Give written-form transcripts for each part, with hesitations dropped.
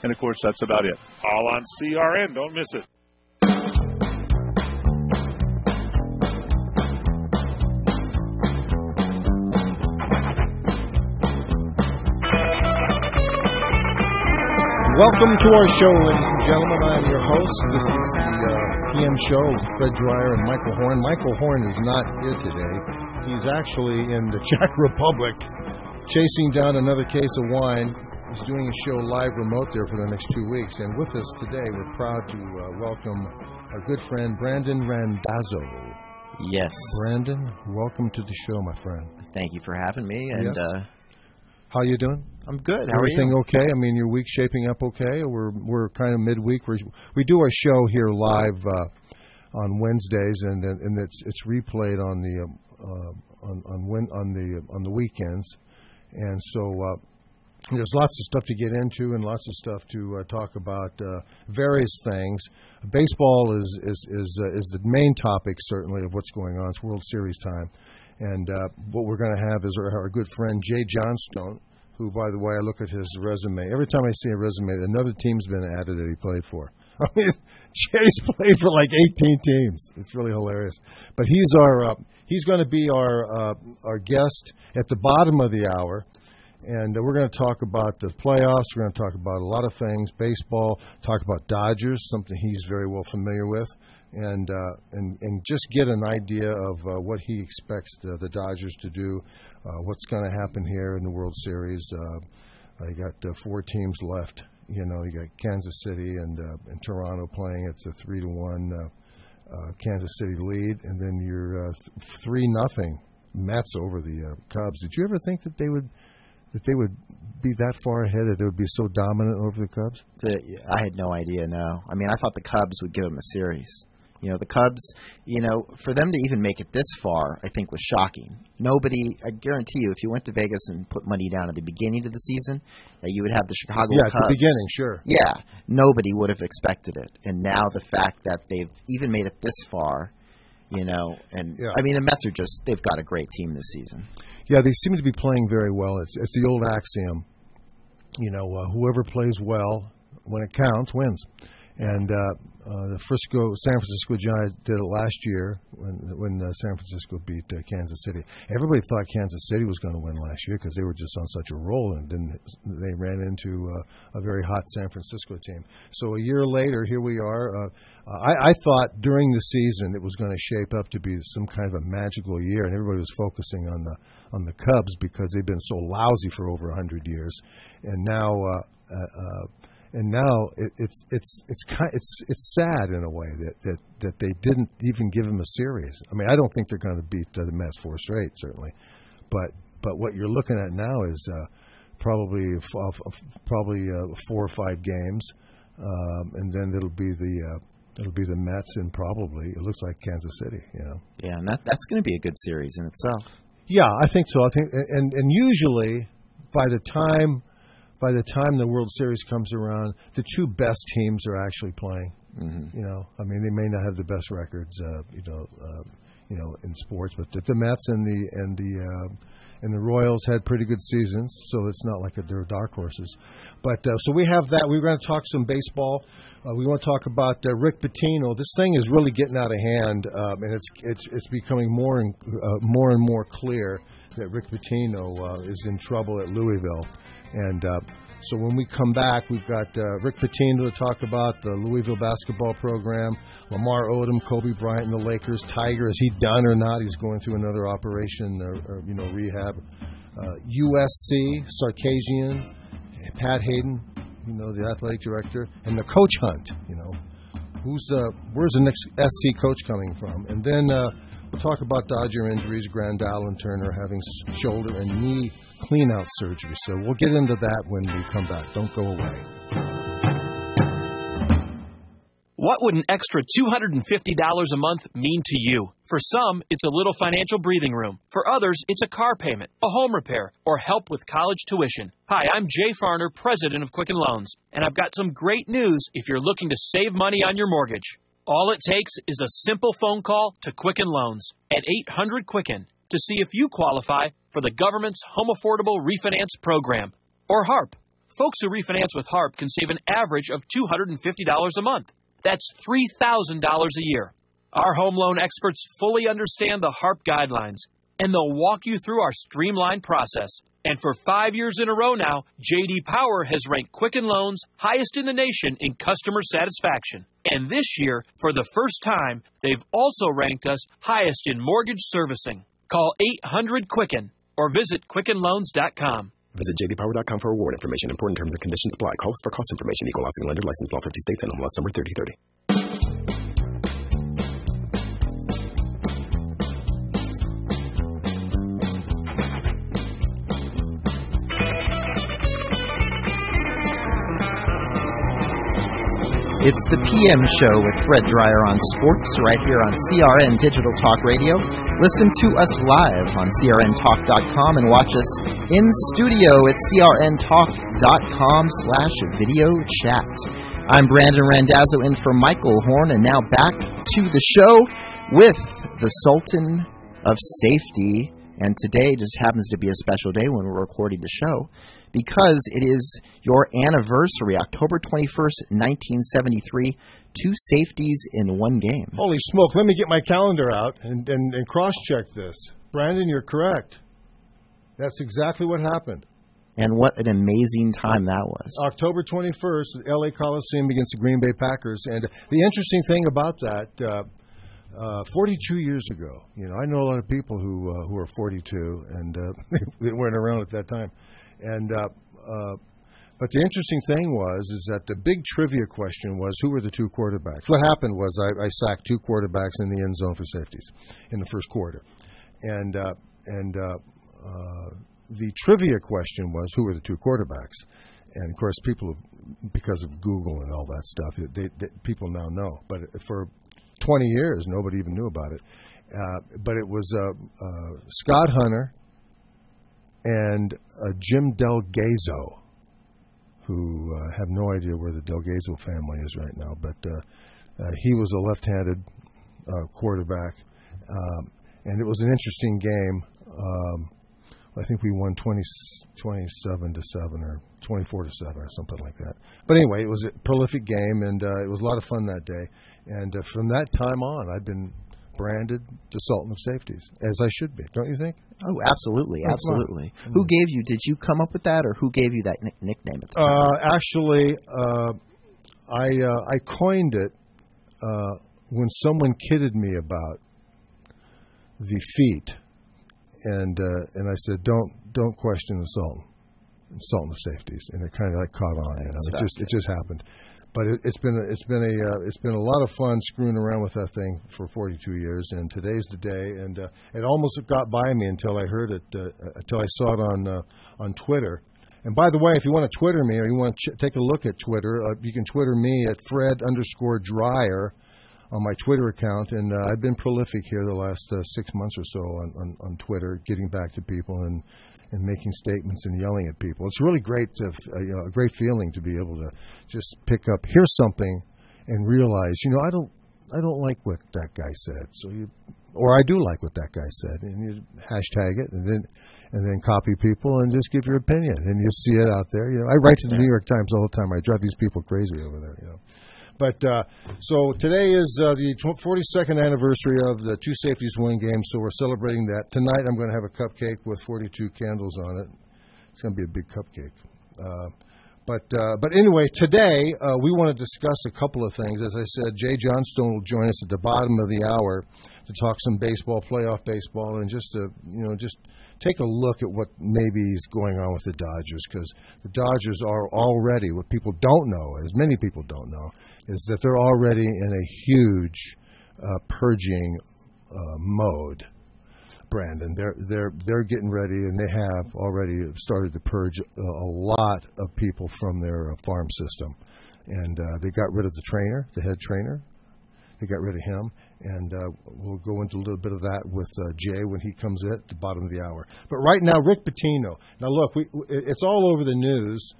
And, of course, that's about it. All on CRN. Don't miss it. Welcome to our show, ladies and gentlemen. I'm your host. This is the PM show with Fred Dreyer and Michael Horn. Michael Horn is not here today. He's actually in the Czech Republic chasing down another case of wine. He's doing a show live remote there for the next 2 weeks. And with us today, we're proud to welcome our good friend, Brandon Randazzo. Yes. Brandon, welcome to the show, my friend. Thank you for having me. And yes. How you doing? I'm good. How Everything are you? okay? I mean, your week's shaping up okay? We're kind of midweek. We do our show here live on Wednesdays, and it's replayed on the weekends, and so there's lots of stuff to get into and lots of stuff to talk about. Various things. Baseball is the main topic certainly of what's going on. It's World Series time. And what we're going to have is our good friend Jay Johnstone, who, by the way, I look at his resume. Every time I see a resume, another team's been added that he played for. I mean, Jay's played for like 18 teams. It's really hilarious. But he's going to be our guest at the bottom of the hour. And we're going to talk about the playoffs. We're going to talk about a lot of things, baseball, talk about Dodgers, something he's very well familiar with. And just get an idea of what he expects the Dodgers to do, what's going to happen here in the World Series. You got 4 teams left. You know, you got Kansas City and Toronto playing. It's a 3-1 Kansas City lead, and then you're 3-0 Mets over the Cubs. Did you ever think that they would be that far ahead, that they would be so dominant over the Cubs? I had no idea, no. I mean, I thought the Cubs would give them a series. You know, the Cubs, for them to even make it this far, I think was shocking. Nobody, I guarantee you, if you went to Vegas and put money down at the beginning of the season, that you would have the Chicago Cubs. Yeah, at the beginning, sure. Yeah, nobody would have expected it. And now the fact that they've even made it this far, and yeah. I mean, the Mets they've got a great team this season. Yeah, they seem to be playing very well. It's the old axiom, whoever plays well when it counts wins. And the San Francisco Giants did it last year when San Francisco beat Kansas City. Everybody thought Kansas City was going to win last year because they were just on such a roll, and then they ran into a very hot San Francisco team. So a year later, here we are. I thought during the season it was going to shape up to be some kind of a magical year, and everybody was focusing on the Cubs because they've been so lousy for over 100 years, and now. And now it's sad in a way that they didn't even give him a series. I mean, I don't think they're going to beat the Mets 4 straight, certainly, but what you're looking at now is probably 4 or 5 games, and then it'll be the Mets and probably it looks like Kansas City. Yeah, and that's going to be a good series in itself. Yeah, I think so. I think and usually by the time the World Series comes around, the 2 best teams are actually playing. Mm-hmm. I mean, they may not have the best records, in sports, but the Mets and the Royals had pretty good seasons, so it's not like they're dark horses. But so we have that. We're going to talk some baseball. We want to talk about Rick Pitino. This thing is really getting out of hand, and it's becoming more and more clear that Rick Pitino is in trouble at Louisville. And so when we come back, we've got Rick Pitino to talk about the Louisville basketball program, Lamar Odom, Kobe Bryant and the Lakers, Tiger, is he done or not? He's going through another operation, rehab. USC, Sarkisian, Pat Hayden, the athletic director, and the coach hunt. Where's the next SC coach coming from? And then we'll talk about Dodger injuries, Grandal and Turner having shoulder and knee clean-out surgery. So we'll get into that when we come back. Don't go away. What would an extra $250 a month mean to you? For some, it's a little financial breathing room. For others, it's a car payment, a home repair, or help with college tuition. Hi, I'm Jay Farner, president of Quicken Loans, and I've got some great news if you're looking to save money on your mortgage. All it takes is a simple phone call to Quicken Loans at 800-QUICKEN to see if you qualify for the government's Home Affordable Refinance Program, or HARP. Folks who refinance with HARP can save an average of $250 a month. That's $3,000 a year. Our home loan experts fully understand the HARP guidelines, and they'll walk you through our streamlined process. And for 5 years in a row now, J.D. Power has ranked Quicken Loans highest in the nation in customer satisfaction. And this year, for the first time, they've also ranked us highest in mortgage servicing. Call 800-QUICKEN or visit QuickenLoans.com. Visit jdpower.com for award information. Important terms and conditions apply. Call for cost information. Equal housing lender. Licensed law 50 states and MLS number 3030. It's the PM show with Fred Dreyer on sports right here on CRN Digital Talk Radio. Listen to us live on crntalk.com and watch us in studio at crntalk.com/video chat. I'm Brandon Randazzo in for Michael Horn, and now back to the show with the Sultan of Safety. And today just happens to be a special day when we're recording the show, because it is your anniversary, October 21st, 1973, 2 safeties in one game. Holy smoke, let me get my calendar out and cross-check this. Brandon, you're correct. That's exactly what happened. And what an amazing time that was. October 21st, L.A. Coliseum against the Green Bay Packers. And the interesting thing about that, 42 years ago, I know a lot of people who are 42, and they weren't around at that time. And but the interesting thing is that the big trivia question was, who were the 2 quarterbacks? What happened was I sacked 2 quarterbacks in the end zone for safeties in the first quarter, and the trivia question was, who were the 2 quarterbacks? And of course, people, because of Google and all that stuff, people now know. But for 20 years, nobody even knew about it. But it was Scott Hunter and Jim Delgado, who have no idea where the Delgado family is right now, but he was a left-handed quarterback, and it was an interesting game. I think we won 27-7 or 24-7 or something like that. But anyway, it was a prolific game, and it was a lot of fun that day. And from that time on, I've been branded the Sultan of Safeties, as I should be, don't you think? Oh, absolutely, absolutely. Who gave you? Did you come up with that, or who gave you that nickname at the time? Actually, I coined it when someone kidded me about the feet, and I said, don't question the Sultan of Safeties, and it kind of caught on. It just happened. But it's been a lot of fun screwing around with that thing for 42 years, and today's the day. And it almost got by me until I heard it, until I saw it on Twitter. And by the way, if you want to Twitter me or you want to take a look at Twitter, you can Twitter me at Fred_Dreyer on my Twitter account. And I've been prolific here the last 6 months or so on Twitter, getting back to people and making statements and yelling at people. It's really great, a great feeling to be able to just pick up, hear something, and realize, I don't like what that guy said. Or I do like what that guy said, and you hashtag it, and then copy people and just give your opinion, and you see it out there. I write to the New York Times all the time. I drive these people crazy over there. But so today is the 42nd anniversary of the 2 safeties one game, so we're celebrating that. Tonight I'm going to have a cupcake with 42 candles on it. It's going to be a big cupcake. But anyway, today we want to discuss a couple of things. As I said, Jay Johnstone will join us at the bottom of the hour to talk some baseball, playoff baseball, and just take a look at what maybe is going on with the Dodgers, because the Dodgers are already, what people don't know, as many people don't know, is that they're already in a huge purging mode. Brandon, they're getting ready, and they have already started to purge a lot of people from their farm system, and they got rid of the head trainer. They got rid of him, and we'll go into a little bit of that with Jay when he comes at the bottom of the hour. But right now, Rick Pitino. Now, look, it's all over the news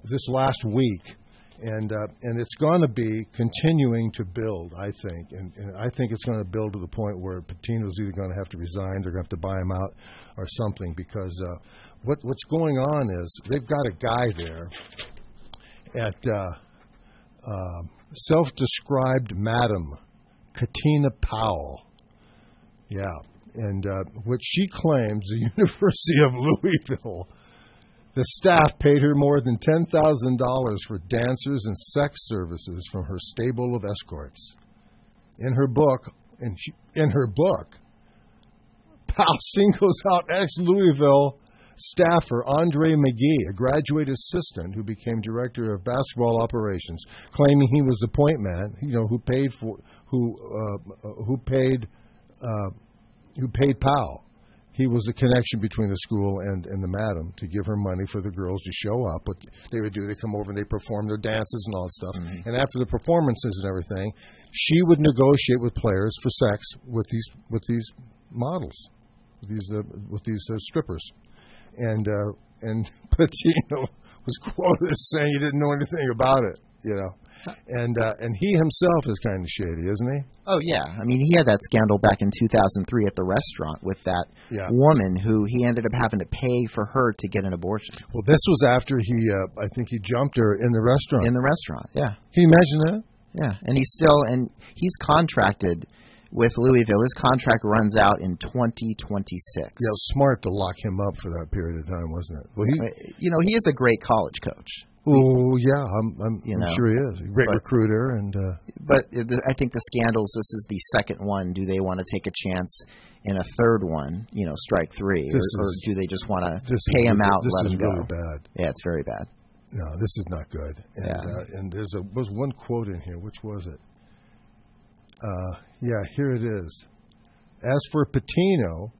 this last week, and it's going to be continuing to build, I think. And I think it's going to build to the point where Pitino's either going to have to resign, they're going to have to buy him out or something, because what's going on is they've got a guy there at self-described Madam Katina Powell. Yeah, and what she claims, the University of Louisville, the staff paid her more than $10,000 for dancers and sex services from her stable of escorts. In her book, Powell singles out ex-Louisville staffer Andre McGee, a graduate assistant who became director of basketball operations, claiming he was the point man, who paid Powell. He was the connection between the school and the madam to give her money for the girls to show up. What they would do, they come over and they perform their dances and all that stuff. Mm-hmm. And after the performances and everything, she would negotiate with players for sex with these models, with these strippers. And Patino was quoted as saying he didn't know anything about it, And he himself is kind of shady, isn't he? Oh, yeah. I mean, he had that scandal back in 2003 at the restaurant with that woman who he ended up having to pay for her to get an abortion. Well, this was after I think he jumped her in the restaurant. In the restaurant, yeah. Can you imagine that? Yeah, and he's contracted with Louisville. His contract runs out in 2026. Yeah, it was smart to lock him up for that period of time, wasn't it? Well, he is a great college coach. Oh yeah, I'm sure he is. Great recruiter, but I think the scandals. This is the second one. Do they want to take a chance in a third one? Strike three, or do they just want to pay him out and let him go? This is really bad. Yeah, it's very bad. No, this is not good. And, and was one quote in here. Which was it? Here it is. As for Patino,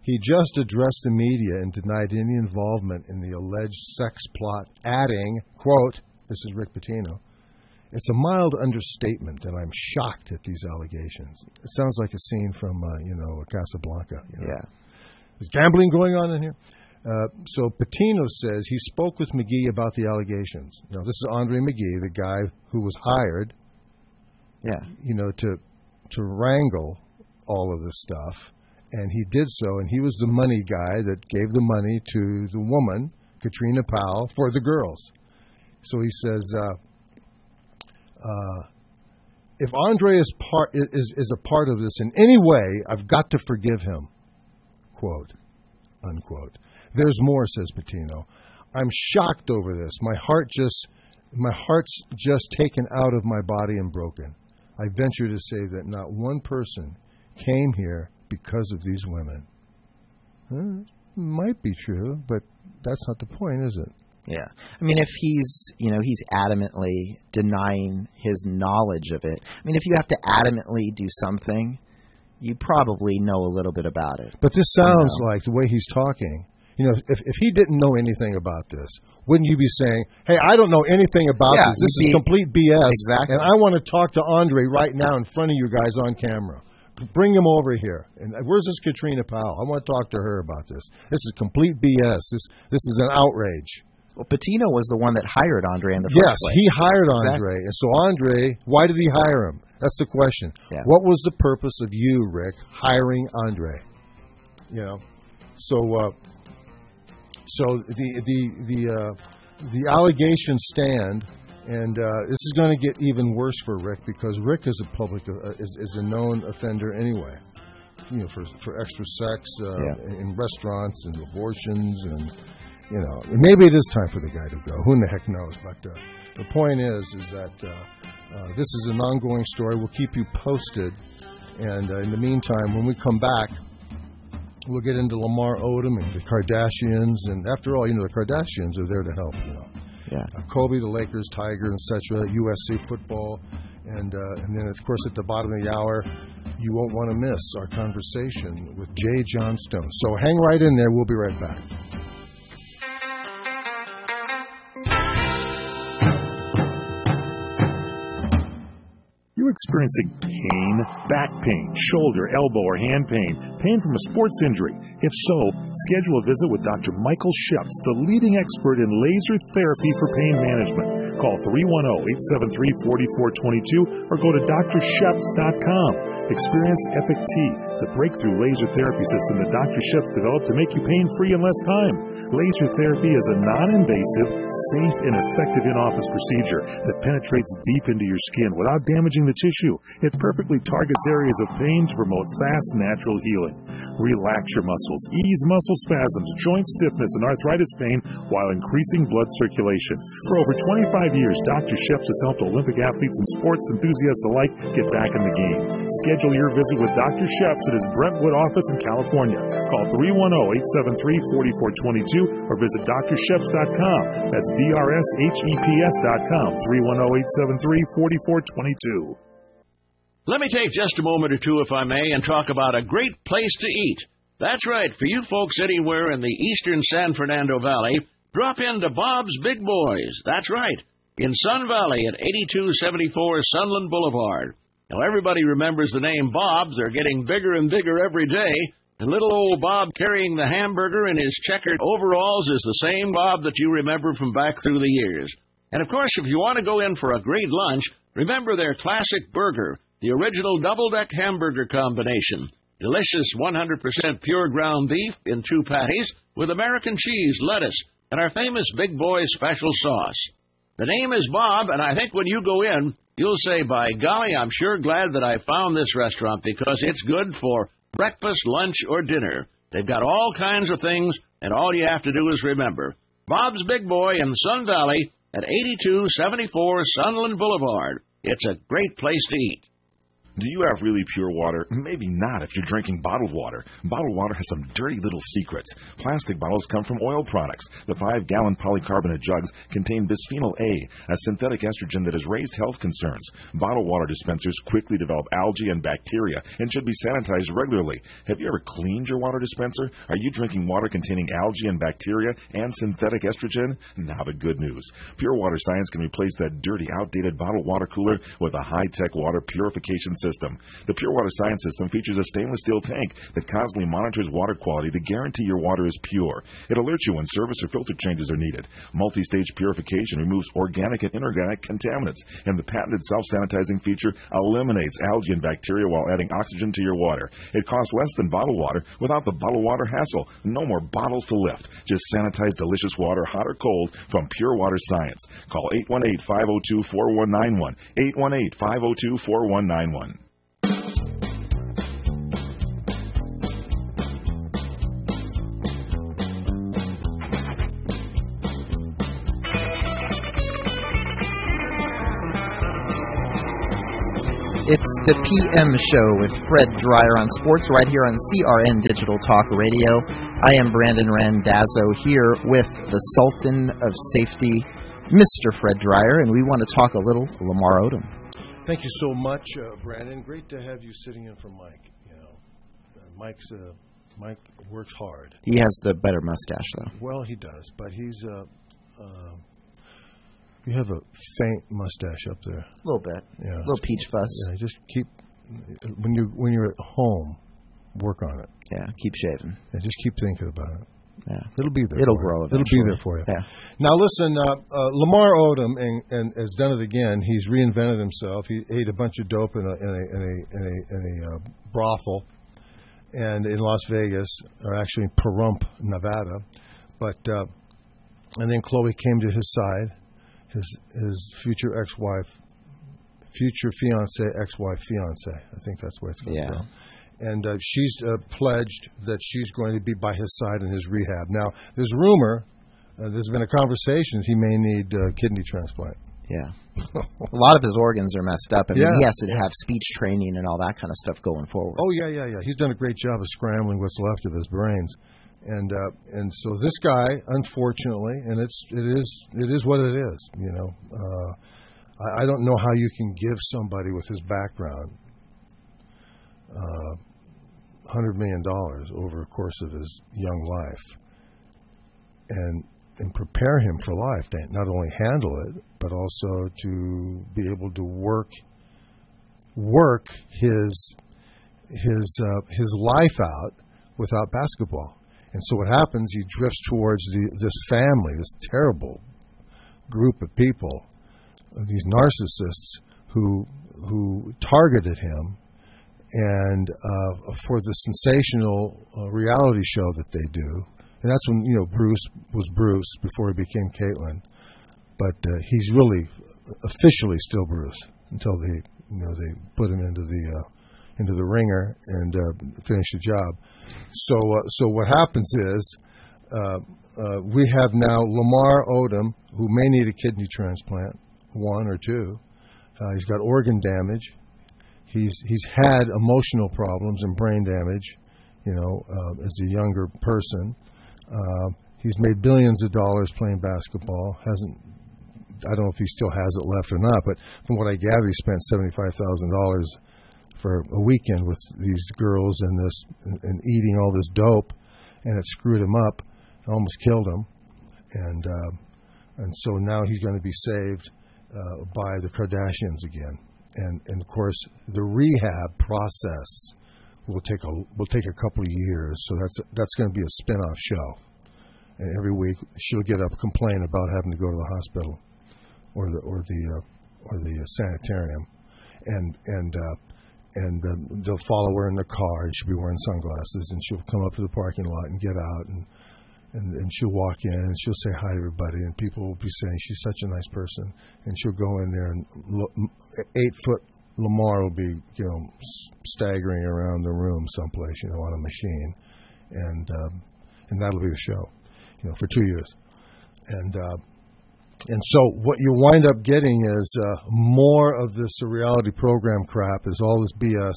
he just addressed the media and denied any involvement in the alleged sex plot, adding, quote, this is Rick Pitino, it's a mild understatement, and I'm shocked at these allegations. It sounds like a scene from, Casablanca. Yeah. There's gambling going on in here. So Patino says he spoke with McGee about the allegations. Now, this is Andre McGee, the guy who was hired, to wrangle all of this stuff. And he did so, and he was the money guy that gave the money to the woman, Katrina Powell, for the girls. So he says, if Andre is a part of this in any way, I've got to forgive him, quote, unquote. There's more, says Patino. I'm shocked over this. My heart's just taken out of my body and broken. I venture to say that not one person came here because of these women. Might be true, but that's not the point, is it? Yeah. I mean, if he's adamantly denying his knowledge of it. I mean, if you have to adamantly do something, you probably know a little bit about it. But this sounds like the way he's talking. If he didn't know anything about this, wouldn't you be saying, hey, I don't know anything about this. This is complete BS. Exactly. And I want to talk to Andre right now in front of you guys on camera. Bring him over here. And where's this Katrina Powell? I want to talk to her about this. This is complete BS. This is an outrage. Well, Patino was the one that hired Andre in the first place. Yes, he hired Andre. And so Andre, why did he hire him? That's the question. Yeah. What was the purpose of you, Rick, hiring Andre? So the allegations stand, and this is going to get even worse for Rick because Rick is a known offender anyway. For extra sex in restaurants and abortions, and maybe it is time for the guy to go. Who in the heck knows? But the point is that this is an ongoing story. We'll keep you posted, and in the meantime, when we come back, we'll get into Lamar Odom and the Kardashians, and after all, the Kardashians are there to help. Kobe, the Lakers, Tiger, etc. USC football, and then of course at the bottom of the hour, you won't want to miss our conversation with Jay Johnstone. So hang right in there. We'll be right back. You experiencing pain, back pain, shoulder, elbow, or hand pain? Pain from a sports injury? If so, schedule a visit with Dr. Michael Sheps, the leading expert in laser therapy for pain management. Call 310-873-4422 or go to drsheps.com. Experience Epic T, the breakthrough laser therapy system that Dr. Ships developed to make you pain-free in less time. Laser therapy is a non-invasive, safe, and effective in-office procedure that penetrates deep into your skin without damaging the tissue. It perfectly targets areas of pain to promote fast, natural healing. Relax your muscles, ease muscle spasms, joint stiffness, and arthritis pain while increasing blood circulation. For over 25 years, Dr. Ships has helped Olympic athletes and sports enthusiasts alike get back in the game. Schedule your visit with Dr. Ships at his Brentwood office in California. Call 310-873-4422 or visit drships.com. That's DRSHEPS.com, 310-873-4422. Let me take just a moment or two, if I may, and talk about a great place to eat. That's right, for you folks anywhere in the eastern San Fernando Valley, drop into Bob's Big Boys. That's right, in Sun Valley at 8274 Sunland Boulevard. Now, everybody remembers the name Bob's. They're getting bigger and bigger every day. And little old Bob carrying the hamburger in his checkered overalls is the same Bob that you remember from back through the years. And, of course, if you want to go in for a great lunch, remember their classic burger, the original double-deck hamburger combination. Delicious 100% pure ground beef in 2 patties with American cheese, lettuce, and our famous Big Boy special sauce. The name is Bob, and I think when you go in, you'll say, by golly, I'm sure glad that I found this restaurant because it's good for breakfast, lunch, or dinner. They've got all kinds of things, and all you have to do is remember. Bob's Big Boy in Sun Valley at 8274 Sunland Boulevard. It's a great place to eat. Do you have really pure water? Maybe not if you're drinking bottled water. Bottled water has some dirty little secrets. Plastic bottles come from oil products. The 5-gallon polycarbonate jugs contain bisphenol A, a synthetic estrogen that has raised health concerns. Bottled water dispensers quickly develop algae and bacteria and should be sanitized regularly. Have you ever cleaned your water dispenser? Are you drinking water containing algae and bacteria and synthetic estrogen? Now the good news. Pure Water Science can replace that dirty, outdated bottled water cooler with a high-tech water purification system. The Pure Water Science system features a stainless steel tank that constantly monitors water quality to guarantee your water is pure. It alerts you when service or filter changes are needed. Multi-stage purification removes organic and inorganic contaminants, and the patented self-sanitizing feature eliminates algae and bacteria while adding oxygen to your water. It costs less than bottled water without the bottled water hassle. No more bottles to lift. Just sanitized delicious water, hot or cold, from Pure Water Science. Call 818-502-4191. 818-502-4191. It's the PM show with Fred Dreyer on sports right here on CRN Digital Talk Radio. I am Brandon Randazzo here with the Sultan of Safety, Mr. Fred Dreyer, and we want to talk a little Lamar Odom. Thank you so much, Brandon. Great to have you sitting in for Mike. You know, Mike works hard. He has the better mustache, though. Well, he does, but he's you have a faint mustache up there. A little bit. Yeah. A little peach fuzz. Yeah, just keep when you're at home, work on it. Yeah, keep shaving. Yeah, just keep thinking about it. Yeah, it'll be there. It'll grow. It'll be there for you. Yeah. Now listen, Lamar Odom and has done it again. He's reinvented himself. He ate a bunch of dope in a brothel, and in Las Vegas, or actually in Pahrump, Nevada. But and then Chloe came to his side. His future fiance, ex-wife, fiance. I think that's where it's going from. And she's pledged that she's going to be by his side in his rehab. Now, there's rumor, there's been a conversation he may need kidney transplant. Yeah. A lot of his organs are messed up. I mean, he has to have speech training and all that kind of stuff going forward. Oh, yeah. He's done a great job of scrambling what's left of his brains. And so this guy, unfortunately, and it is what it is. You know, I don't know how you can give somebody with his background $100 million over a course of his young life, and prepare him for life. To not only handle it, but also to be able to work his life out without basketball. And so what happens, he drifts towards this family, this terrible group of people, these narcissists who targeted him and for the sensational reality show that they do. And that's when, Bruce was Bruce before he became Caitlin. But he's really officially still Bruce until they put him into the ringer and finish the job. So what happens is we have now Lamar Odom, who may need a kidney transplant, 1 or 2. He's got organ damage. He's had emotional problems and brain damage, as a younger person. He's made billions of dollars playing basketball. I don't know if he still has it left or not, but from what I gather, he spent $75,000 for a weekend with these girls and eating all this dope, and it screwed him up, almost killed him, and so now he's going to be saved by the Kardashians again, and of course the rehab process will take a couple of years, so that's going to be a spin-off show, and every week she'll get up complain about having to go to the hospital or the sanitarium, and they'll follow her in the car, and she'll be wearing sunglasses, and she'll come up to the parking lot and get out, and she'll walk in, and she'll say hi to everybody, and people will be saying she's such a nice person, and she'll go in there, and 8-foot Lamar will be, staggering around the room someplace, on a machine, and that'll be the show, for 2 years, and so what you wind up getting is more of this reality program crap, is all this BS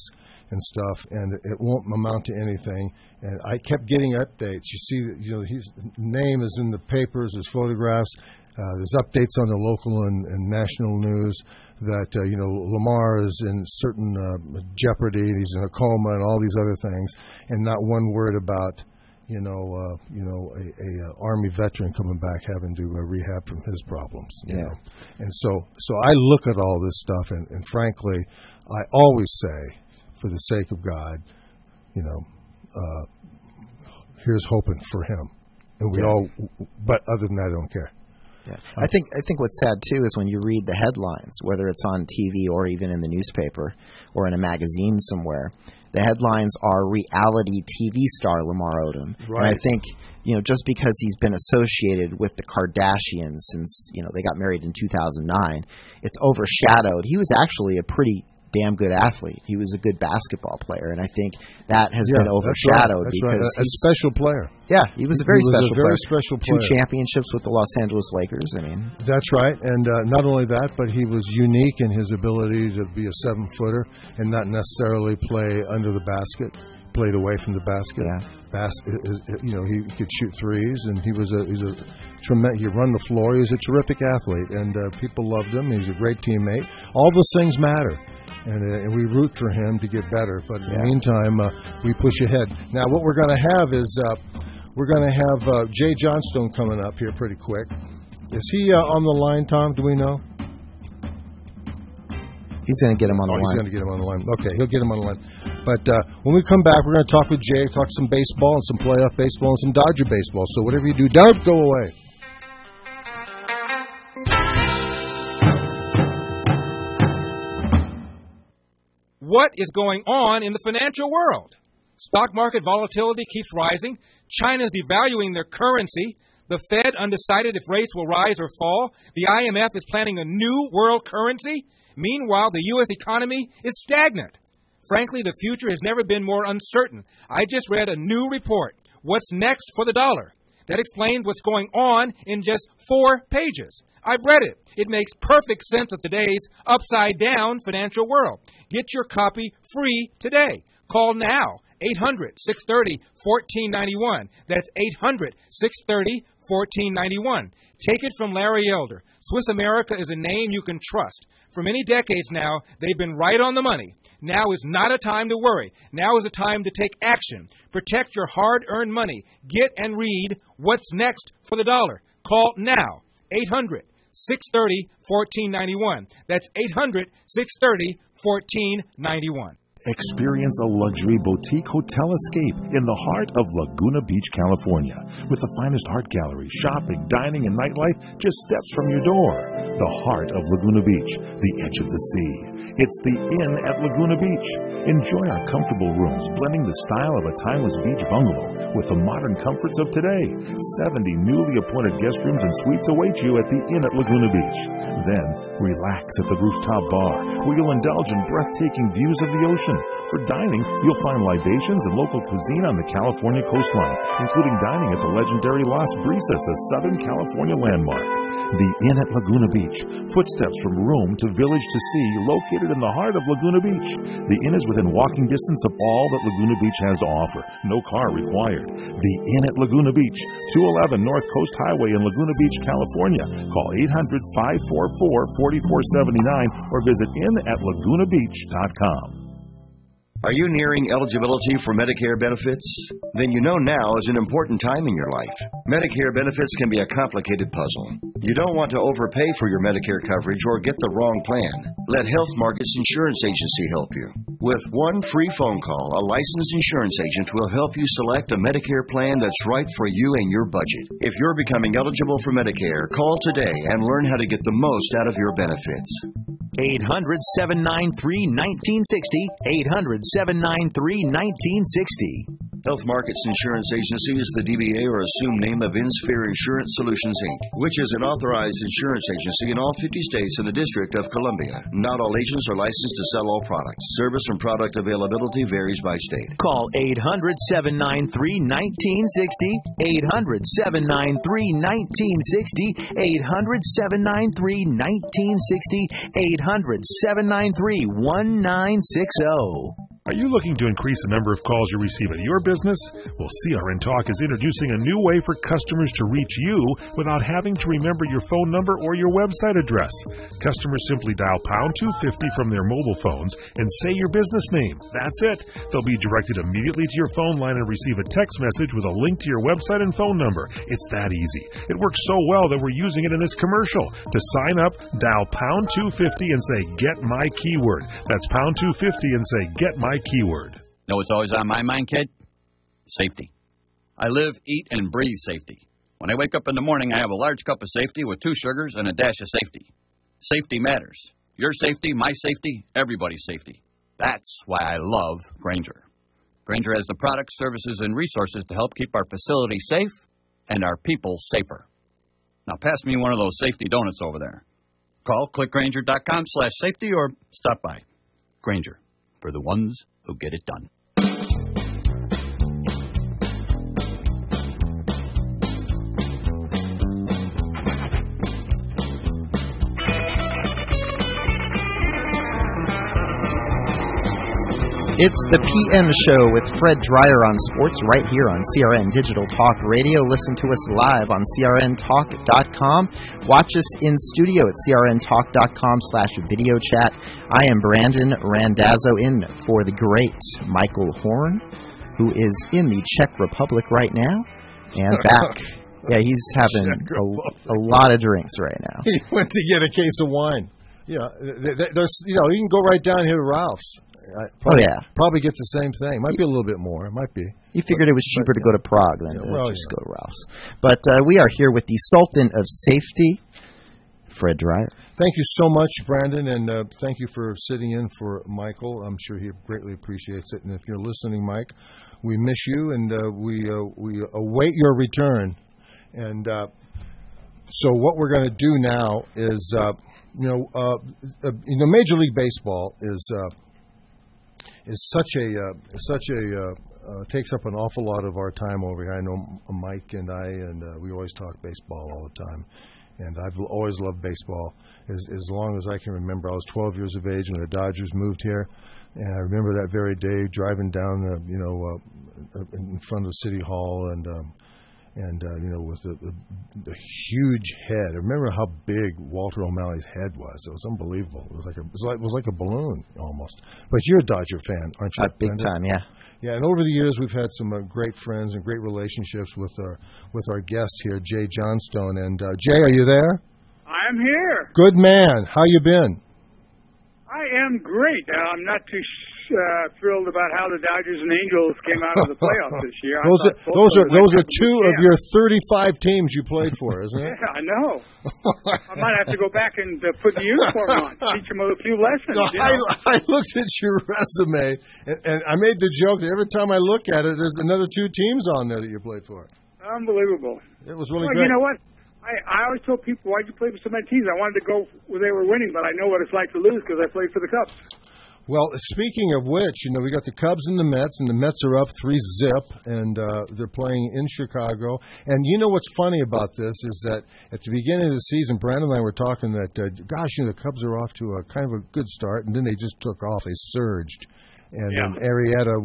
and stuff, and it won't amount to anything. And I kept getting updates. You see that his name is in the papers, there's photographs, there's updates on the local and national news that Lamar is in certain jeopardy, he's in a coma, and all these other things, and not one word about a Army veteran coming back having to rehab from his problems. And so I look at all this stuff, and frankly, I always say, for the sake of God, here's hoping for him, and we all. But other than that, I don't care. Yeah. I think what's sad too is when you read the headlines, whether it's on TV or even in the newspaper or in a magazine somewhere, the headlines are reality TV star Lamar Odom. Right. And I think, just because he's been associated with the Kardashians since, they got married in 2009, it's overshadowed. He was actually a pretty damn good athlete. He was a good basketball player, and I think that has been overshadowed. That's because right. A special player. Yeah, he was a very special player. 2 championships with the Los Angeles Lakers. That's right, and not only that, but he was unique in his ability to be a 7-footer and not necessarily play under the basket. Played away from the basket. Yeah. He could shoot threes, and he's a tremendous. He run the floor. He was a terrific athlete, and people loved him. He's a great teammate. All those things matter. And we root for him to get better. But in the meantime, we push ahead. Now, what we're going to have is Jay Johnstone coming up here pretty quick. Is he on the line, Tom? Do we know? He's going to get him on the line. He's going to get him on the line. Okay, he'll get him on the line. But when we come back, we're going to talk with Jay, talk some baseball and some playoff baseball and some Dodger baseball. So whatever you do, don't go away. What is going on in the financial world? Stock market volatility keeps rising. China's devaluing their currency. The Fed undecided if rates will rise or fall. The IMF is planning a new world currency. Meanwhile, the U.S. economy is stagnant. Frankly, the future has never been more uncertain. I just read a new report, What's Next for the Dollar, that explains what's going on in just 4 pages. I've read it. It makes perfect sense of today's upside-down financial world. Get your copy free today. Call now, 800-630-1491. That's 800-630-1491. Take it from Larry Elder. Swiss America is a name you can trust. For many decades now, they've been right on the money. Now is not a time to worry. Now is a time to take action. Protect your hard-earned money. Get and read What's Next for the Dollar. Call now, 800-630-1491. That's 800-630-1491. Experience a luxury boutique hotel escape in the heart of Laguna Beach, California. With the finest art gallery, shopping, dining, and nightlife just steps from your door. The heart of Laguna Beach, the edge of the sea. It's the Inn at Laguna Beach. Enjoy our comfortable rooms, blending the style of a timeless beach bungalow with the modern comforts of today. 70 newly appointed guest rooms and suites await you at the Inn at Laguna Beach. Then, relax at the rooftop bar, where you'll indulge in breathtaking views of the ocean. For dining, you'll find libations and local cuisine on the California coastline, including dining at the legendary Las Brisas, a Southern California landmark. The Inn at Laguna Beach, footsteps from room to village to sea, located in the heart of Laguna Beach. The Inn is within walking distance of all that Laguna Beach has to offer. No car required. The Inn at Laguna Beach, 211 North Coast Highway in Laguna Beach, California. Call 800-544-4479 or visit inatlagunabeach.com. Are you nearing eligibility for Medicare benefits? Then you know now is an important time in your life. Medicare benefits can be a complicated puzzle. You don't want to overpay for your Medicare coverage or get the wrong plan. Let Health Markets Insurance Agency help you. With one free phone call, a licensed insurance agent will help you select a Medicare plan that's right for you and your budget. If you're becoming eligible for Medicare, call today and learn how to get the most out of your benefits. 800-793-1960. 800-793-1960. Health Markets Insurance Agency is the DBA or assumed name of InSphere Insurance Solutions, Inc., which is an authorized insurance agency in all 50 states and the District of Columbia. Not all agents are licensed to sell all products. Service and product availability varies by state. Call 800-793-1960. 800-793-1960. 800-793-1960. 800-793-1960. Are you looking to increase the number of calls you receive at your business? Well, CRN Talk is introducing a new way for customers to reach you without having to remember your phone number or your website address. Customers simply dial pound 250 from their mobile phones and say your business name. That's it. They'll be directed immediately to your phone line and receive a text message with a link to your website and phone number. It's that easy. It works so well that we're using it in this commercial. To sign up, dial pound 250 and say, "Get my keyword." That's pound 250 and say, "Get my keyword." Know what's always on my mind, kid? Safety. I live, eat, and breathe safety. When I wake up in the morning, I have a large cup of safety with 2 sugars and a dash of safety. Safety matters. Your safety, my safety, everybody's safety. That's why I love Grainger. Grainger has the products, services, and resources to help keep our facility safe and our people safer. Now pass me one of those safety donuts over there. Call clickgrainger.com/safety or stop by. Grainger, for the ones who get it done. It's the PM Show with Fred Dreyer on sports right here on CRN Digital Talk Radio. Listen to us live on crntalk.com. Watch us in studio at crntalk.com/video chat. I am Brandon Randazzo in for the great Michael Horn, who is in the Czech Republic right now and back. Yeah, he's having a lot of drinks right now. He went to get a case of wine. Yeah, there's you can go right down here to Ralph's. Probably gets the same thing. Might be a little bit more. It might be. He figured it was cheaper to go to Prague than to just go to Ralph's. But we are here with the Sultan of Safety, Fred Dreyer. Thank you so much, Brandon, and thank you for sitting in for Michael. I'm sure he greatly appreciates it. And if you're listening, Mike, we miss you, and we await your return. And so what we're going to do now is, Major League Baseball is takes up an awful lot of our time over here. I know Mike and we always talk baseball all the time, and I've always loved baseball as long as I can remember. I was 12 years of age when the Dodgers moved here, and I remember that very day driving down in front of City Hall and with the huge head. I remember how big Walter O'Malley's head was. It was unbelievable. It was like a balloon almost. But you're a Dodger fan, aren't you? Big time, yeah. Yeah, and over the years we've had some great friends and great relationships with our guest here, Jay Johnstone. And Jay, are you there? I'm here. Good man. How you been? I am great. I'm not too thrilled about how the Dodgers and Angels came out of the playoffs this year. Those are two of your 35 teams you played for, isn't it? Yeah, I know. I might have to go back and put the uniform on, teach them a few lessons. No, I looked at your resume, and I made the joke that every time I look at it, there's another 2 teams on there that you played for. Unbelievable. It was really great. You know what? I always told people, why'd you play for so many teams? I wanted to go where they were winning, but I know what it's like to lose because I played for the Cubs. Well, speaking of which, we got the Cubs and the Mets are up 3-0, and they're playing in Chicago. And you know what's funny about this is that at the beginning of the season, Brandon and I were talking that, the Cubs are off to a kind of a good start, and then they just took off. They surged. And Arrieta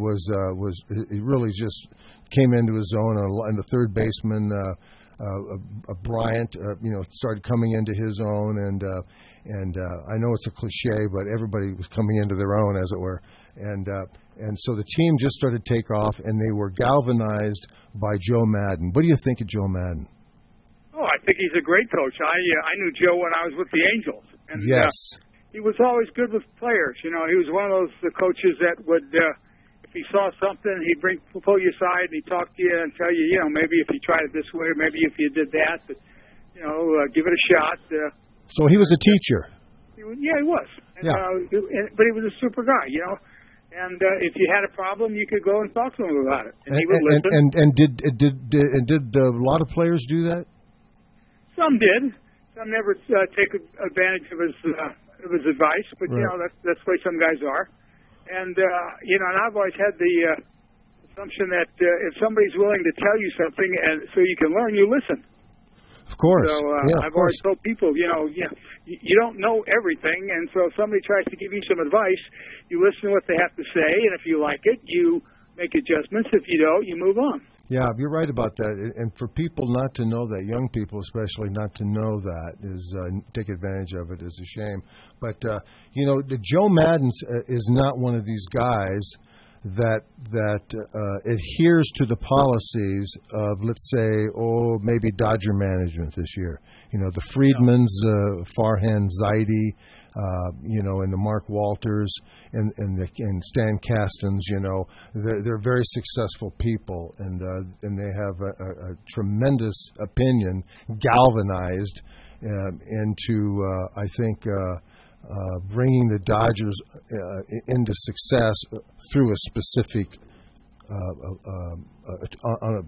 he really just came into his own, and the third baseman, Bryant, started coming into his own, and I know it's a cliche, but everybody was coming into their own, as it were, and so the team just started to take off, and they were galvanized by Joe Madden. What do you think of Joe Madden? Oh, I think he's a great coach. I knew Joe when I was with the Angels, and yes, he was always good with players. He was one of those coaches that would. If he saw something, he'd pull you aside and he'd talk to you and tell you, maybe if you tried it this way, or maybe if you did that, but, give it a shot. So he was a teacher. He was. But he was a super guy, And if you had a problem, you could go and talk to him about it, and he would listen. And did a lot of players do that? Some did. Some never take advantage of his advice, but right. That's the way some guys are. And, and I've always had the assumption that if somebody's willing to tell you something and so you can learn, you listen. Of course. So I've always told people, you don't know everything, and so if somebody tries to give you some advice, you listen to what they have to say, and if you like it, you make adjustments. If you don't, you move on. Yeah, you're right about that. And for people not to know that, young people especially not to know that, is take advantage of it is a shame. But, Joe Madden is not one of these guys that adheres to the policies of, let's say, maybe Dodger management this year. The Friedmans, Farhan Zaidi, and the Mark Walters and Stan Castens, they're very successful people, and they have a tremendous opinion galvanized into, I think, bringing the Dodgers into success through a specific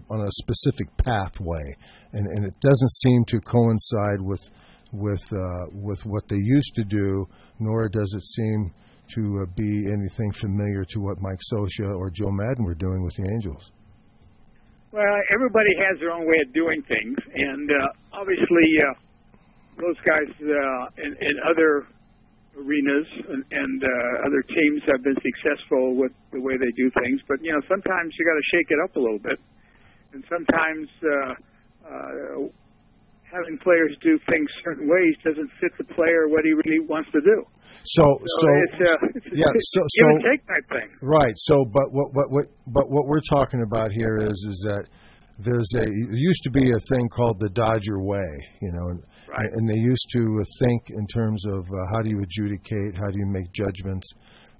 on a specific pathway, and it doesn't seem to coincide with what they used to do, nor does it seem to be anything familiar to what Mike Scioscia or Joe Madden were doing with the Angels. Well, everybody has their own way of doing things, and obviously those guys in other arenas and other teams have been successful with the way they do things. But, sometimes you got to shake it up a little bit, and sometimes having players do things certain ways doesn't fit the player what he really wants to do. So it's give and take type thing. Right. So, but what we're talking about here is that there used to be a thing called the Dodger way, right. And they used to think in terms of how do you adjudicate, how do you make judgments,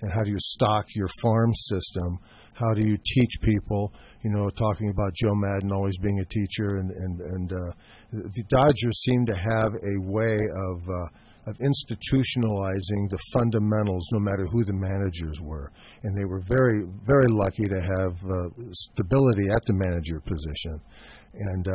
and how do you stock your farm system, how do you teach people, talking about Joe Madden always being a teacher, and the Dodgers seem to have a way of institutionalizing the fundamentals, no matter who the managers were. And they were very, very lucky to have stability at the manager position. And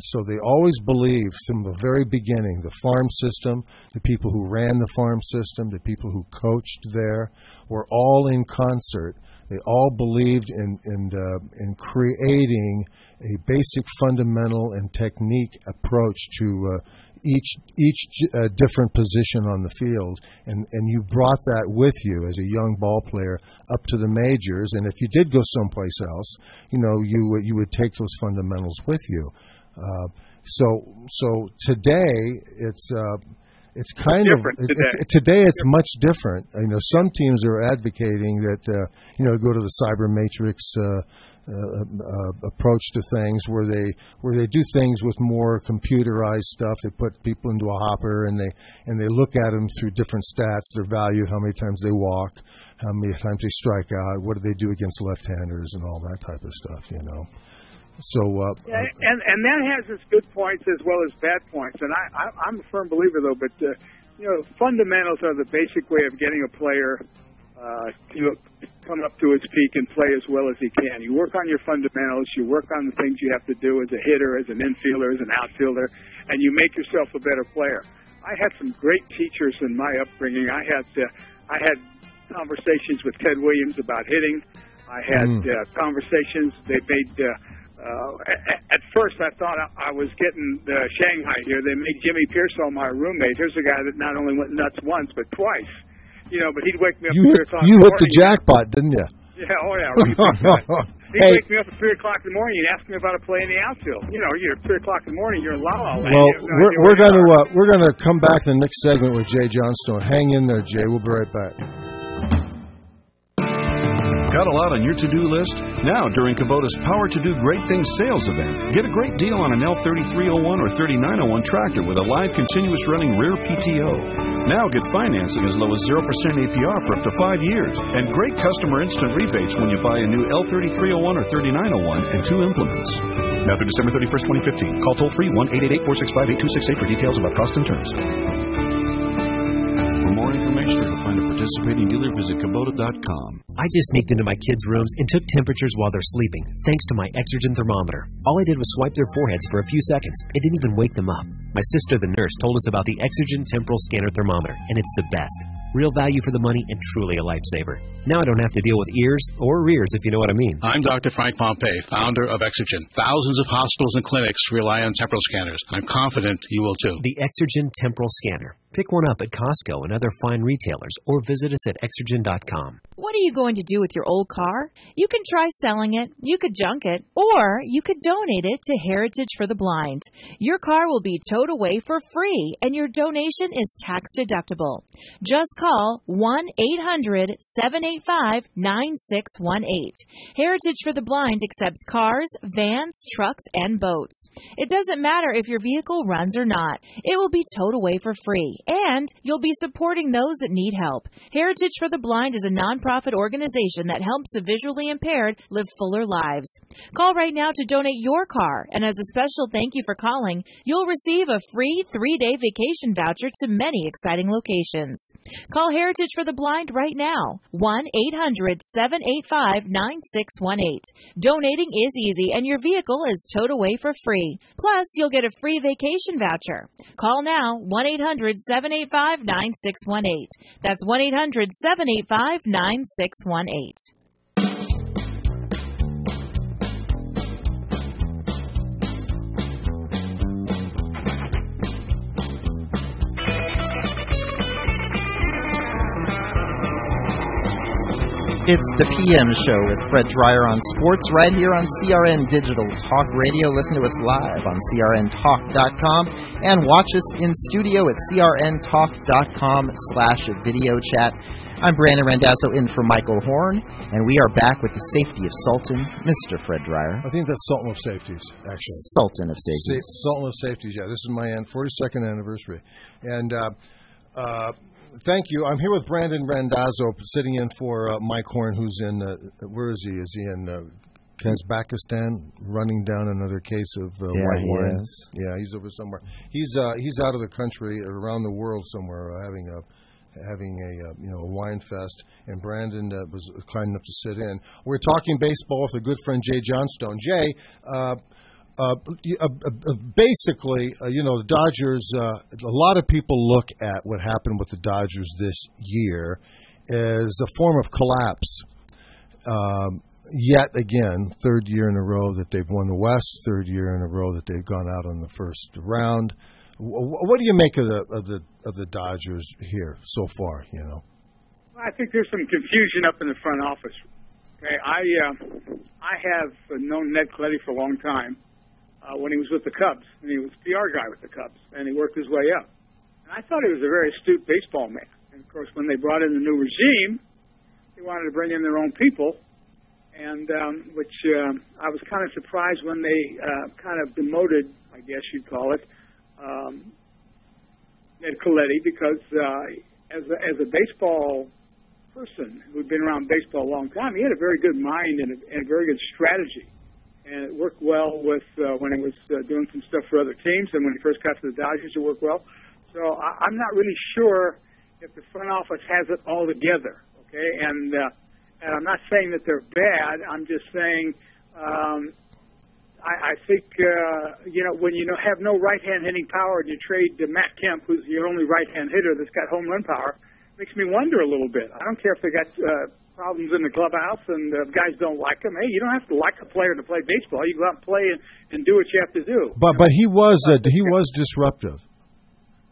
so they always believed from the very beginning, the farm system, the people who ran the farm system, the people who coached there, were all in concert. They all believed in creating a basic fundamental and technique approach to each different position on the field, and you brought that with you as a young ball player up to the majors. And if you did go someplace else, you would take those fundamentals with you. So today it's kind of today it's much different. Some teams are advocating that go to the cyber matrix approach to things where they do things with more computerized stuff. They put people into a hopper and they look at them through different stats, their value, how many times they walk, how many times they strike out, what do they do against left-handers, and all that type of stuff. So and that has its good points as well as bad points. And I'm a firm believer though, but fundamentals are the basic way of getting a player to come up to his peak and play as well as he can. You work on your fundamentals. You work on the things you have to do as a hitter, as an infielder, as an outfielder, and you make yourself a better player. I had some great teachers in my upbringing. I had conversations with Ted Williams about hitting. I had conversations. They made. At first, I thought I was getting Shanghai here. They made Jimmy Pearsall my roommate. Here's a guy that not only went nuts once but twice. But he'd wake me up at 3 o'clock in the morning. You hit the jackpot, didn't you? Yeah, oh yeah. He'd wake me up at 3 o'clock in the morning and ask me about a play in the outfield. You're at 3 o'clock in the morning, you're in La La Land. Well, we're gonna come back to the next segment with Jay Johnstone. Hang in there, Jay. We'll be right back. Got a lot on your to-do list? Now, during Kubota's Power to Do Great Things sales event, get a great deal on an L3301 or 3901 tractor with a live continuous running rear PTO. Now get financing as low as 0% APR for up to 5 years, and great customer instant rebates when you buy a new L3301 or 3901 and 2 implements. Now through December 31st, 2015. Call toll-free 1-888-465-8268 for details about cost and terms. For more information or to find a participating dealer, visit Kubota.com. I just sneaked into my kids' rooms and took temperatures while they're sleeping, thanks to my Exergen thermometer. All I did was swipe their foreheads for a few seconds. It didn't even wake them up. My sister, the nurse, told us about the Exergen Temporal Scanner Thermometer, and it's the best. Real value for the money and truly a lifesaver. Now I don't have to deal with ears or rears, if you know what I mean. I'm Dr. Frank Pompey, founder of Exergen. Thousands of hospitals and clinics rely on temporal scanners. I'm confident you will too. The Exergen Temporal Scanner. Pick one up at Costco and other fine retailers, or visit us at Exergen.com. What are you going to do with your old car? You can try selling it, you could junk it, or you could donate it to Heritage for the Blind. Your car will be towed away for free, and your donation is tax deductible. Just call 1-800-785-9618. Heritage for the Blind accepts cars, vans, trucks, and boats. It doesn't matter if your vehicle runs or not. It will be towed away for free, and you'll be supporting those that need help. Heritage for the Blind is a nonprofit organization that helps the visually impaired live fuller lives. Call right now to donate your car, and as a special thank you for calling, you'll receive a free 3-day vacation voucher to many exciting locations. Call Heritage for the Blind right now, 1-800-785-9618. Donating is easy, and your vehicle is towed away for free. Plus, you'll get a free vacation voucher. Call now, 1-800-785-9618. That's 1-800-785-9618. It's the PM show with Fred Dreyer on sports right here on CRN Digital Talk Radio. Listen to us live on crntalk.com and watch us in studio at crntalk.com/video chat. I'm Brandon Randazzo in for Michael Horn, and we are back with the safety of Sultan, Mr. Fred Dreyer. I think that's Sultan of Safeties, actually. Sultan of Safeties. Sultan of Safeties, yeah. This is my 42nd anniversary. And thank you. I'm here with Brandon Randazzo, sitting in for Mike Horn, who's in, where is he? Is he in Kazakhstan, running down another case of white wine? Is. Yeah, he's over somewhere. He's out of the country, around the world somewhere, having a wine fest, and Brandon was kind enough to sit in. We're talking baseball with a good friend, Jay Johnstone. Jay, basically, the Dodgers, a lot of people look at what happened with the Dodgers this year as a form of collapse. Yet again, third year in a row that they've won the West, third year in a row that they've gone out on the first round. What do you make of the Dodgers here so far? I think there's some confusion up in the front office. Okay, I have known Ned Colletti for a long time. When he was with the Cubs, and he was PR guy with the Cubs, and he worked his way up. And I thought he was a very astute baseball man. And of course, when they brought in the new regime, they wanted to bring in their own people. and which I was kind of surprised when they kind of demoted, I guess you'd call it, Ned Colletti, because as a baseball person who'd been around baseball a long time, he had a very good mind and a very good strategy. And it worked well with when he was doing some stuff for other teams, and when he first got to the Dodgers, it worked well. So I'm not really sure if the front office has it all together, okay? And I'm not saying that they're bad. I'm just saying I think, when you have no right-hand hitting power and you trade Matt Kemp, who's your only right-hand hitter that's got home run power, makes me wonder a little bit. I don't care if they got problems in the clubhouse and guys don't like him. Hey, you don't have to like a player to play baseball. You go out and play and do what you have to do. But he was disruptive.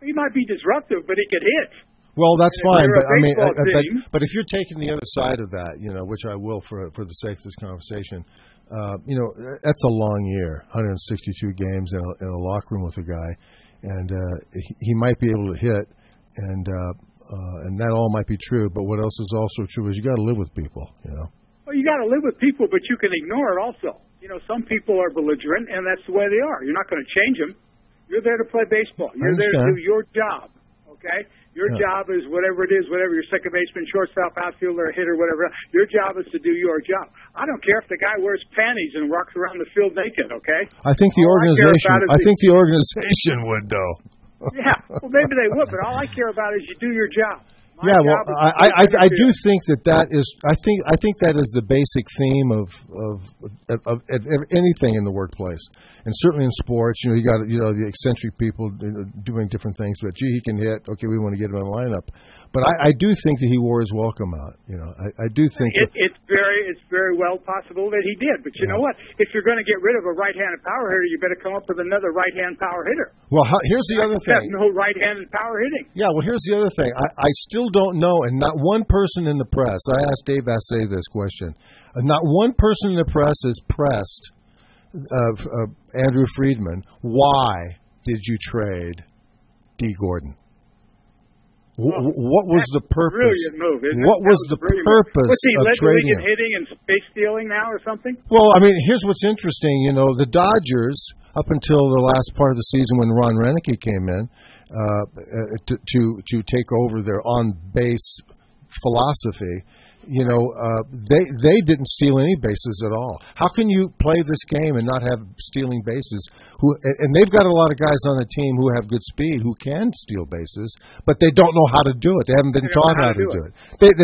He might be disruptive, but he could hit. Well, that's fine, but I mean, but if you're taking the other side of that, which I will for the sake of this conversation, that's a long year, 162 games in a locker room with a guy, and he might be able to hit, and that all might be true. But what else is also true is you got to live with people, Well, you got to live with people, but you can ignore it also. Some people are belligerent, and that's the way they are. You're not going to change them. You're there to play baseball. You're there to do your job, okay? Your job is whatever it is, whatever your second baseman, shortstop, outfielder, hitter, whatever. Your job is to do your job. I don't care if the guy wears panties and walks around the field naked, okay? I think the organization would, though. Yeah, well, maybe they would, but all I care about is you do your job. I do think that is. I think that is the basic theme of anything in the workplace, and certainly in sports. You got the eccentric people doing different things. But gee, he can hit. Okay, we want to get him in the lineup. But I do think that he wore his welcome out. I do think it's very well possible that he did. But you know what? If you're going to get rid of a right-handed power hitter, you better come up with another right-hand power hitter. Well, here's the other thing. No right-handed power hitting. Yeah. Well, here's the other thing. I still don't know, and not one person in the press. I asked Dave Vassegh this question. Not one person in the press has pressed Andrew Friedman. Why did you trade D. Gordon? What was the purpose? Brilliant move. What was the purpose of trading him? Hitting and space stealing now or something? Well, I mean, here's what's interesting. The Dodgers, up until the last part of the season when Ron Renneke came in to take over their on-base philosophy, they didn't steal any bases at all. How can you play this game and not have stealing bases? And they've got a lot of guys on the team who have good speed, who can steal bases, but they don't know how to do it. They haven't been taught how to do it. They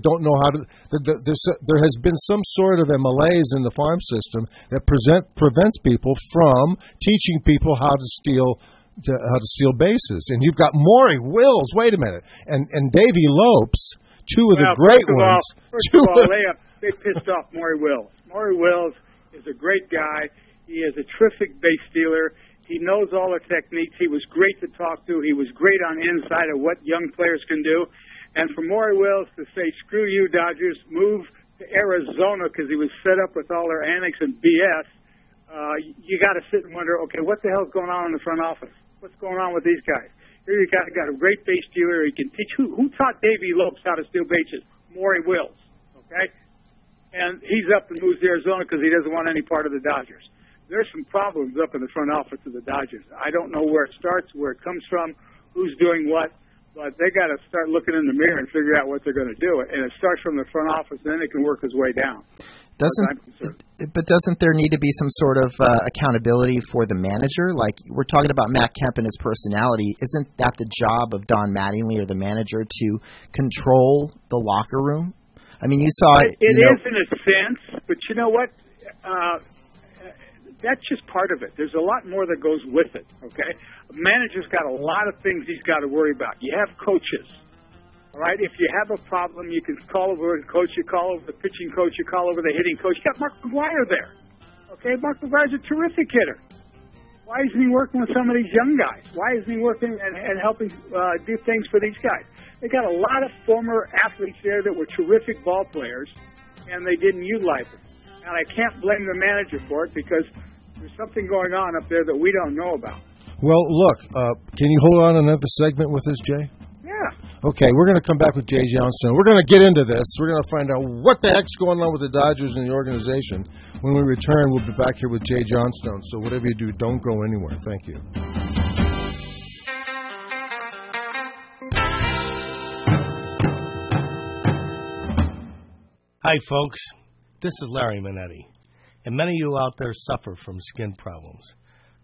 don't know how to. There has been some sort of a malaise in the farm system that prevents people from teaching people how to steal bases. And you've got Maury Wills. Wait a minute, and Davey Lopes. Two of the great ones. First of all, they pissed off Maury Wills. Maury Wills is a great guy. He is a terrific base stealer. He knows all the techniques. He was great to talk to. He was great on the inside of what young players can do. And for Maury Wills to say, screw you, Dodgers, move to Arizona because he was set up with all their annex and BS, you got to sit and wonder, okay, what the hell's going on in the front office? What's going on with these guys? Here you got a great base stealer. He can teach. Who taught Davey Lopes how to steal bases? Maury Wills. Okay, and he's up and moves to Arizona because he doesn't want any part of the Dodgers. There's some problems up in the front office of the Dodgers. I don't know where it starts, where it comes from, who's doing what, but they got to start looking in the mirror and figure out what they're going to do. And it starts from the front office, and then it can work its way down. Doesn't there need to be some sort of accountability for the manager? Like, we're talking about Matt Kemp and his personality. Isn't that the job of Don Mattingly or the manager to control the locker room? I mean, you saw it. It is in a sense, but you know what? That's just part of it. There's a lot more that goes with it, okay? A manager's got a lot of things he's got to worry about. You have coaches. All right, if you have a problem, you can call over the coach, you call over the pitching coach, you call over the hitting coach. You got Mark McGwire there. Okay, Mark McGwire's a terrific hitter. Why isn't he working with some of these young guys? Why isn't he working and helping do things for these guys? They got a lot of former athletes there that were terrific ball players, and they didn't utilize them. And I can't blame the manager for it because there's something going on up there that we don't know about. Well, look, can you hold on another segment with us, Jay? Yeah. Okay, we're going to come back with Jay Johnstone. We're going to get into this. We're going to find out what the heck's going on with the Dodgers and the organization. When we return, we'll be back here with Jay Johnstone. So whatever you do, don't go anywhere. Thank you. Hi, folks. This is Larry Minetti. And many of you out there suffer from skin problems.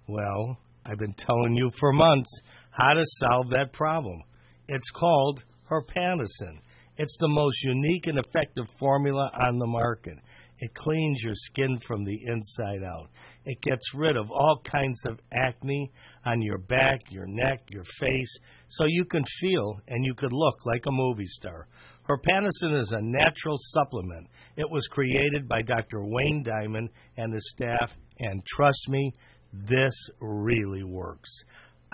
Well, I've been telling you for months how to solve that problem. It's called Herpantocin. It's the most unique and effective formula on the market. It cleans your skin from the inside out. It gets rid of all kinds of acne on your back, your neck, your face, so you can feel and you could look like a movie star. Herpantocin is a natural supplement. It was created by Dr. Wayne Diamond and his staff, and trust me, this really works.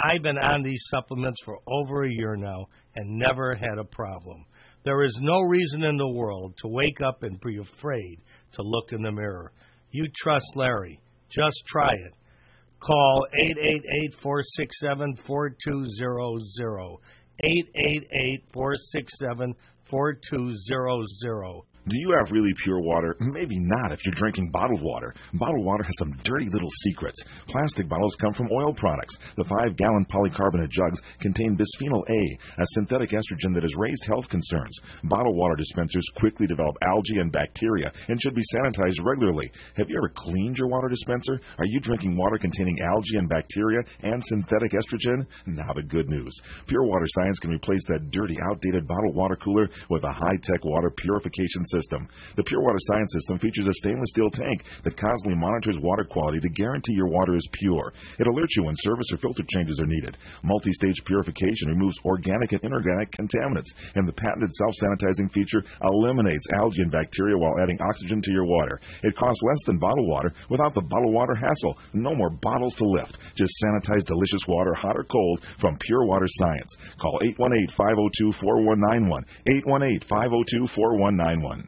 I've been on these supplements for over a year now and never had a problem. There is no reason in the world to wake up and be afraid to look in the mirror. You trust Larry. Just try it. Call 888-467-4200. 888-467-4200. Do you have really pure water? Maybe not if you're drinking bottled water. Bottled water has some dirty little secrets. Plastic bottles come from oil products. The 5-gallon polycarbonate jugs contain bisphenol A, a synthetic estrogen that has raised health concerns. Bottled water dispensers quickly develop algae and bacteria and should be sanitized regularly. Have you ever cleaned your water dispenser? Are you drinking water containing algae and bacteria and synthetic estrogen? Now the good news. Pure Water Science can replace that dirty, outdated bottled water cooler with a high-tech water purification system. The Pure Water Science system features a stainless steel tank that constantly monitors water quality to guarantee your water is pure. It alerts you when service or filter changes are needed. Multi-stage purification removes organic and inorganic contaminants, and the patented self-sanitizing feature eliminates algae and bacteria while adding oxygen to your water. It costs less than bottled water without the bottled water hassle. No more bottles to lift. Just sanitize delicious water, hot or cold, from Pure Water Science. Call 818-502-4191. 818-502-4191.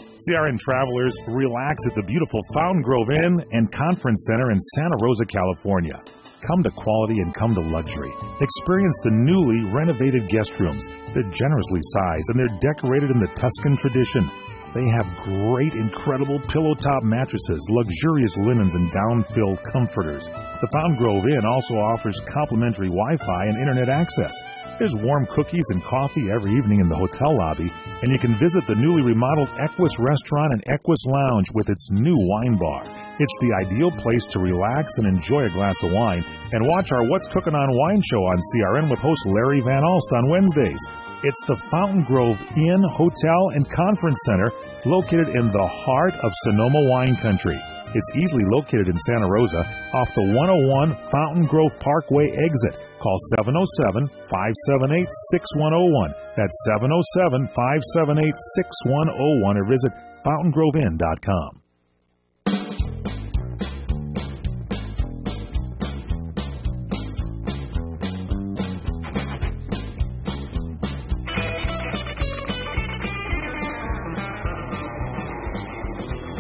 CRN travelers, relax at the beautiful Fountain Grove Inn and Conference Center in Santa Rosa, California. Come to quality and come to luxury. Experience the newly renovated guest rooms. They're generously sized and they're decorated in the Tuscan tradition. They have great, incredible pillow-top mattresses, luxurious linens, and down-filled comforters. The Fountain Grove Inn also offers complimentary Wi-Fi and Internet access. There's warm cookies and coffee every evening in the hotel lobby, and you can visit the newly remodeled Equus Restaurant and Equus Lounge with its new wine bar. It's the ideal place to relax and enjoy a glass of wine and watch our What's Cooking on Wine show on CRN with host Larry Van Alst on Wednesdays. It's the Fountain Grove Inn, Hotel, and Conference Center located in the heart of Sonoma wine country. It's easily located in Santa Rosa off the 101 Fountain Grove Parkway exit. Call 707-578-6101. That's 707-578-6101 or visit fountaingrovinn.com.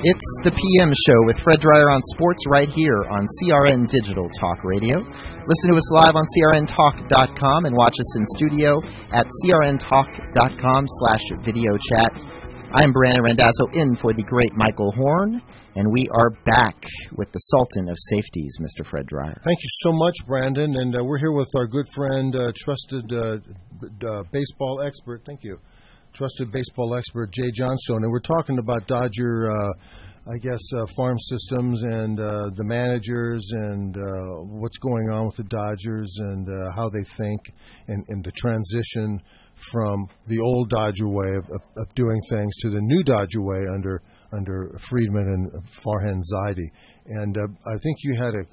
It's the PM Show with Fred Dreyer on sports right here on CRN Digital Talk Radio. Listen to us live on crntalk.com and watch us in studio at crntalk.com/video chat. I'm Brandon Randazzo in for the great Michael Horn, and we are back with the Sultan of Safeties, Mr. Fred Dreyer. Thank you so much, Brandon. And we're here with our good friend, trusted baseball expert. Thank you. Trusted baseball expert Jay Johnstone, and we're talking about Dodger, farm systems and the managers and what's going on with the Dodgers and how they think and the transition from the old Dodger way of doing things to the new Dodger way under Friedman and Farhan Zaidi. And I think you had a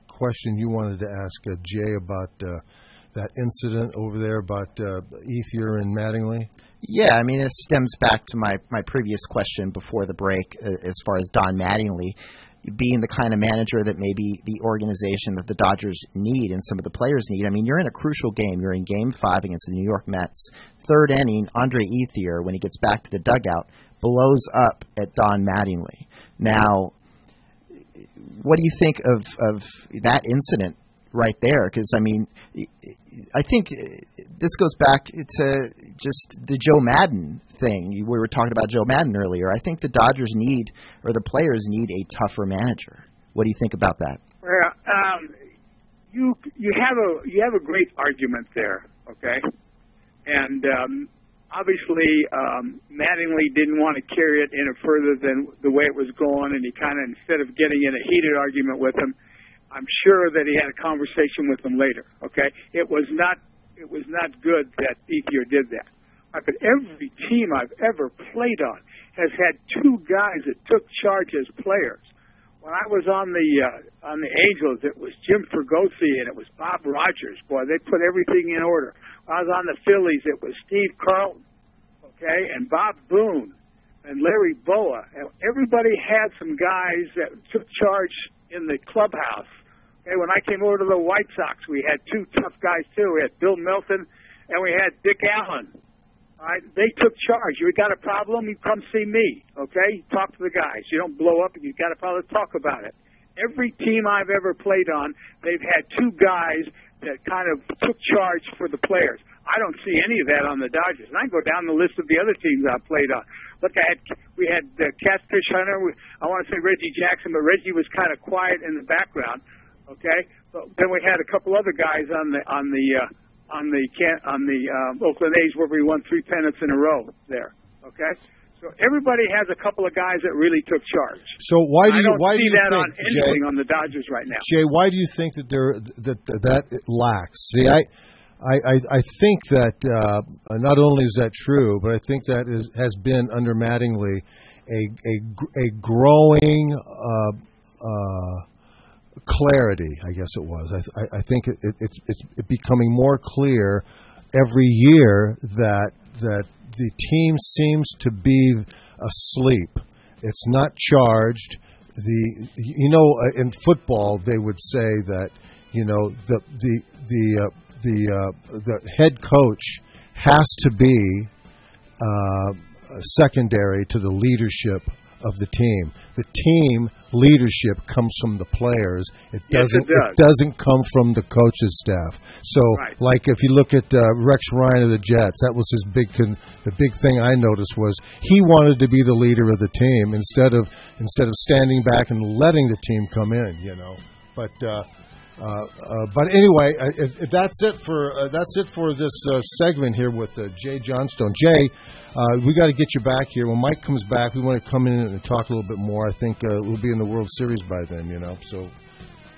question you wanted to ask Jay about that incident over there about Ethier and Mattingly. Yeah, I mean, it stems back to my previous question before the break as far as Don Mattingly being the kind of manager that maybe the organization that the Dodgers need and some of the players need. I mean, you're in a crucial game. You're in Game 5 against the New York Mets. Third inning, Andre Ethier, when he gets back to the dugout, blows up at Don Mattingly. Now, what do you think of that incident right there? Because, I mean, I think this goes back to just the Joe Madden thing. We were talking about Joe Madden earlier. I think the Dodgers need, or the players need, a tougher manager. What do you think about that? Well, you have a great argument there, okay? And obviously, Mattingly didn't want to carry it any further than the way it was going, and he kind of, instead of getting in a heated argument with him, I'm sure that he had a conversation with him later, okay? It was not good that Ethier did that. But every team I've ever played on has had two guys that took charge as players. When I was on the Angels, it was Jim Fregosi and it was Bob Rogers. Boy, they put everything in order. When I was on the Phillies, it was Steve Carlton, okay, and Bob Boone and Larry Boa. And everybody had some guys that took charge in the clubhouse. Okay, when I came over to the White Sox, we had two tough guys too. We had Bill Milton and we had Dick Allen. All right, they took charge. You got a problem, you come see me. Okay, talk to the guys. You don't blow up. You got a problem, talk about it. Every team I've ever played on, they've had two guys that kind of took charge for the players. I don't see any of that on the Dodgers. And I can go down the list of the other teams I've played on. Look, we had Catfish Hunter. I want to say Reggie Jackson, but Reggie was kind of quiet in the background. Okay, but then we had a couple other guys on the Oakland A's where we won 3 pennants in a row there. Okay, so everybody has a couple of guys that really took charge. So why do you see that think, on anything Jay, on the Dodgers right now? Jay, why do you think that that lacks? See, I think that not only is that true, but I think that has been under Mattingly a growing clarity. I guess it was. I think it's becoming more clear every year that the team seems to be asleep. It's not charged. In football they would say that the head coach has to be secondary to the leadership of the team. The team leadership comes from the players. It doesn't come from the coach's staff. So, like if you look at Rex Ryan of the Jets, that was his the big thing I noticed was he wanted to be the leader of the team instead of standing back and letting the team come in. But anyway, that's it for this segment here with Jay Johnstone. Jay, we got to get you back here. When Mike comes back, we want to come in and talk a little bit more. I think we'll be in the World Series by then, so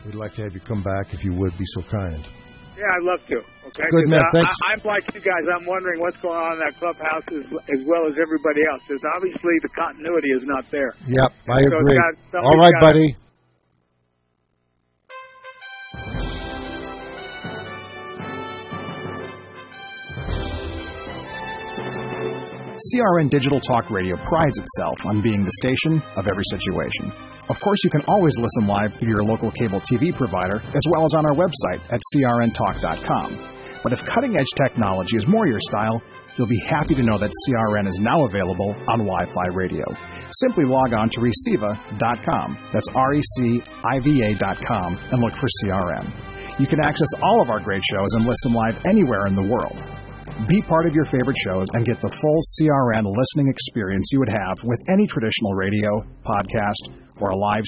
we'd like to have you come back if you would be so kind. Yeah, I'd love to. Okay, good man. Thanks. I'm like you guys. I'm wondering what's going on in that clubhouse as well as everybody else. Because obviously the continuity is not there. Yep, I agree. All right, buddy. CRN Digital Talk Radio prides itself on being the station of every situation. Of course, you can always listen live through your local cable TV provider, as well as on our website at crntalk.com. But if cutting-edge technology is more your style, you'll be happy to know that CRN is now available on Wi-Fi radio. Simply log on to Reciva.com, that's RECIVA.com, and look for CRN. You can access all of our great shows and listen live anywhere in the world. Be part of your favorite shows and get the full CRN listening experience you would have with any traditional radio, podcast, or a live